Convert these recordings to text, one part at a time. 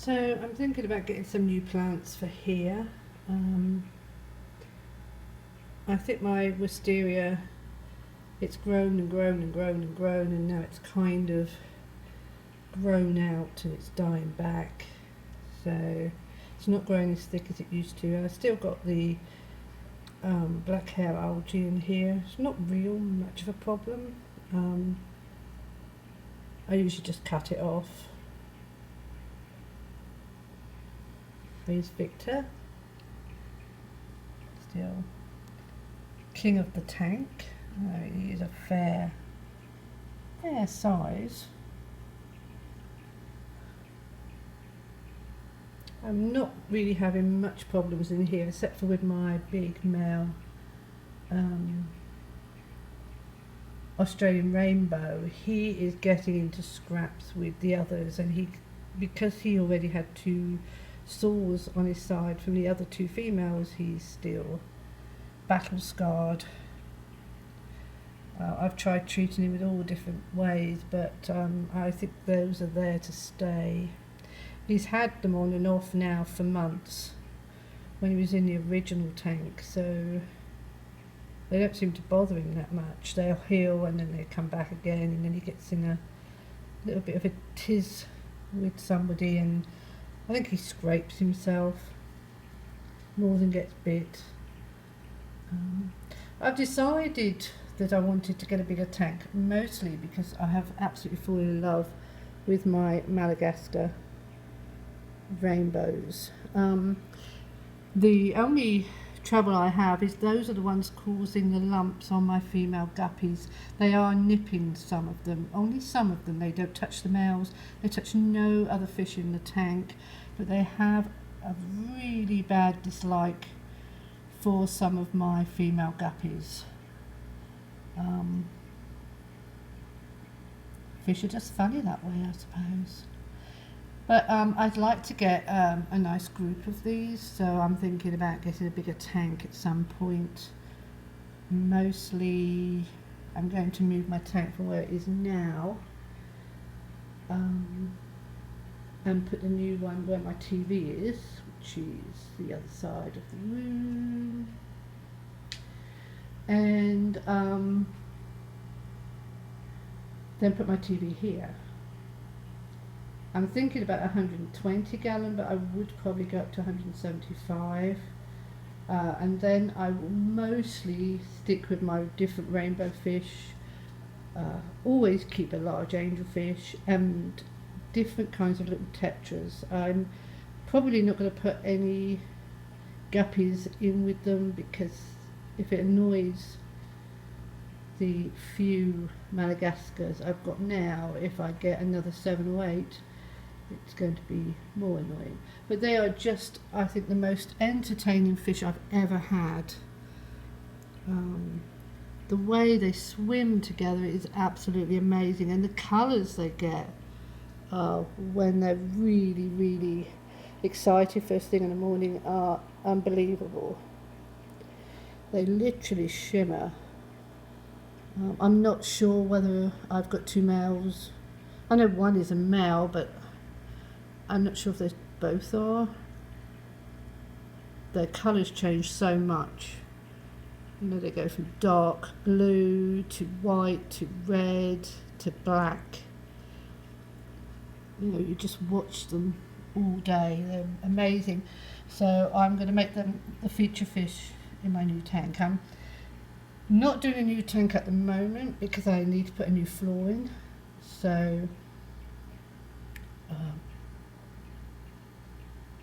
So I'm thinking about getting some new plants for here. Um, I think my wisteria, it's grown and grown and grown and grown, and now it's kind of grown out and it's dying back. So it's not growing as thick as it used to. I still got the black hair algae in here. It's not real much of a problem. I usually just cut it off. There's Victor, still king of the tank. He is a fair size. I'm not really having much problems in here, except for with my big male Australian rainbow. He is getting into scraps with the others, and because he already had 2 sores on his side from the other 2 females, he's still battle scarred. I've tried treating him with all different ways, but I think those are there to stay. He's had them on and off now for months when he was in the original tank, so they don't seem to bother him that much. They'll heal and then they come back again, and then he gets in a little bit of a tiz with somebody, and I think he scrapes himself more than gets bit. I've decided that I wanted to get a bigger tank, mostly because I have absolutely fallen in love with my Madagascar rainbows. The only trouble I have is those are the ones causing the lumps on my female guppies. They are nipping some of them, only some of them. They don't touch the males, they touch no other fish in the tank, but they have a really bad dislike for some of my female guppies. Fish are just funny that way, I suppose. But I'd like to get a nice group of these, so I'm thinking about getting a bigger tank at some point. Mostly I'm going to move my tank from where it is now and put the new one where my TV is, which is the other side of the room. And then put my TV here. I'm thinking about 120 gallon, but I would probably go up to 175. And then I will mostly stick with my different rainbow fish. Always keep a large angelfish and different kinds of little tetras. I'm probably not going to put any guppies in with them, because if it annoys the few Madagascars I've got now, if I get another 7 or 8, it's going to be more annoying. But they are just, I think, the most entertaining fish I've ever had. The way they swim together is absolutely amazing, and the colours they get when they're really, really excited first thing in the morning are unbelievable. They literally shimmer. I'm not sure whether I've got 2 males. I know one is a male, but I'm not sure if they both are. Their colours change so much. You know, they go from dark blue to white to red to black. You know, you just watch them all day. They're amazing. So I'm going to make them the feature fish in my new tank. I'm not doing a new tank at the moment because I need to put a new floor in. So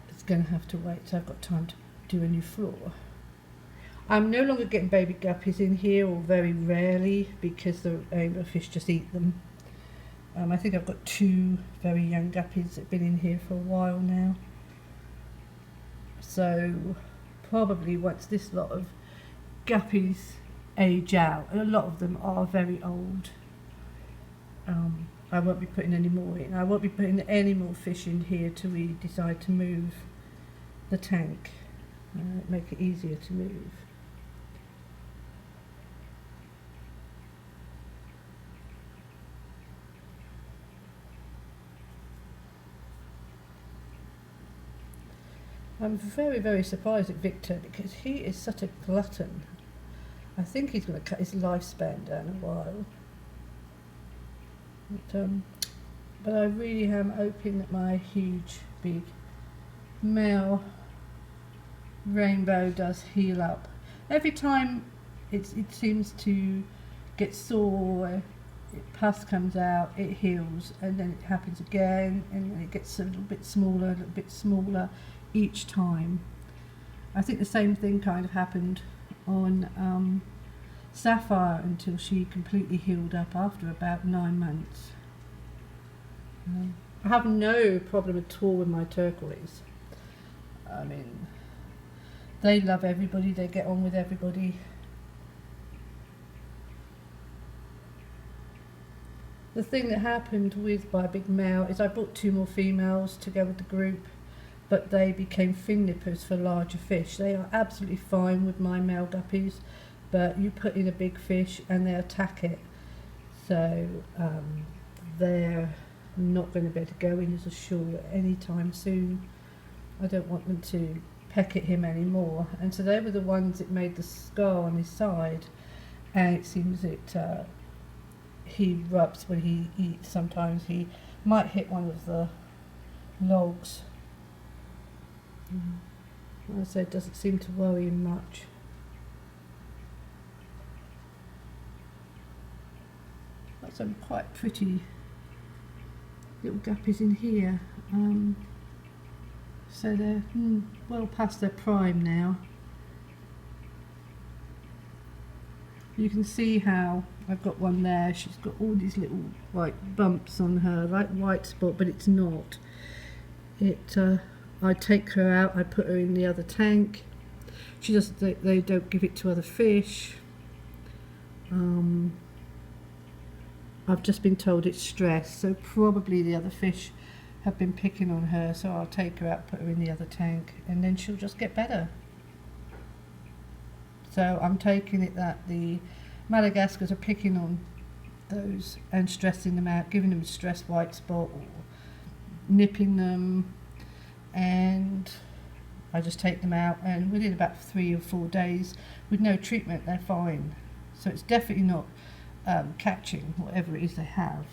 it's going to have to wait till I've got time to do a new floor. I'm no longer getting baby guppies in here, or very rarely, because the anglerfish just eat them. I think I've got 2 very young guppies that have been in here for a while now. So probably once this lot of guppies age out, and a lot of them are very old, I won't be putting any more in. I won't be putting any more fish in here till we decide to move the tank, make it easier to move. I'm very, very surprised at Victor because he is such a glutton. I think he's going to cut his lifespan down a while. But I really am hoping that my huge, big male rainbow does heal up. Every time it seems to get sore, pus comes out, it heals, and then it happens again, and then it gets a little bit smaller each time. I think the same thing kind of happened on Sapphire until she completely healed up after about 9 months. I have no problem at all with my turquoise. I mean, they love everybody, they get on with everybody. The thing that happened with my big male is I brought 2 more females to go with the group, but they became fin nippers for larger fish. They are absolutely fine with my male guppies, but you put in a big fish and they attack it. So they're not going to be able to go in as a shore anytime soon. I don't want them to peck at him anymore. And so they were the ones that made the scar on his side, and it seems that he rubs when he eats. Sometimes he might hit one of the logs. As I said, it doesn't seem to worry him much. Got some quite pretty little guppies in here. So they're well past their prime now. You can see how I've got one there. She's got all these little white bumps on her, like white spot, but it's not. I take her out, I put her in the other tank. She doesn't. They don't give it to other fish. I've just been told it's stress, so probably the other fish have been picking on her, so I'll take her out, put her in the other tank, and then she'll just get better. So I'm taking it that the Madagascars are picking on those and stressing them out, giving them a stress white spot or nipping them, and I just take them out, and within about 3 or 4 days with no treatment they're fine. So it's definitely not catching whatever it is they have.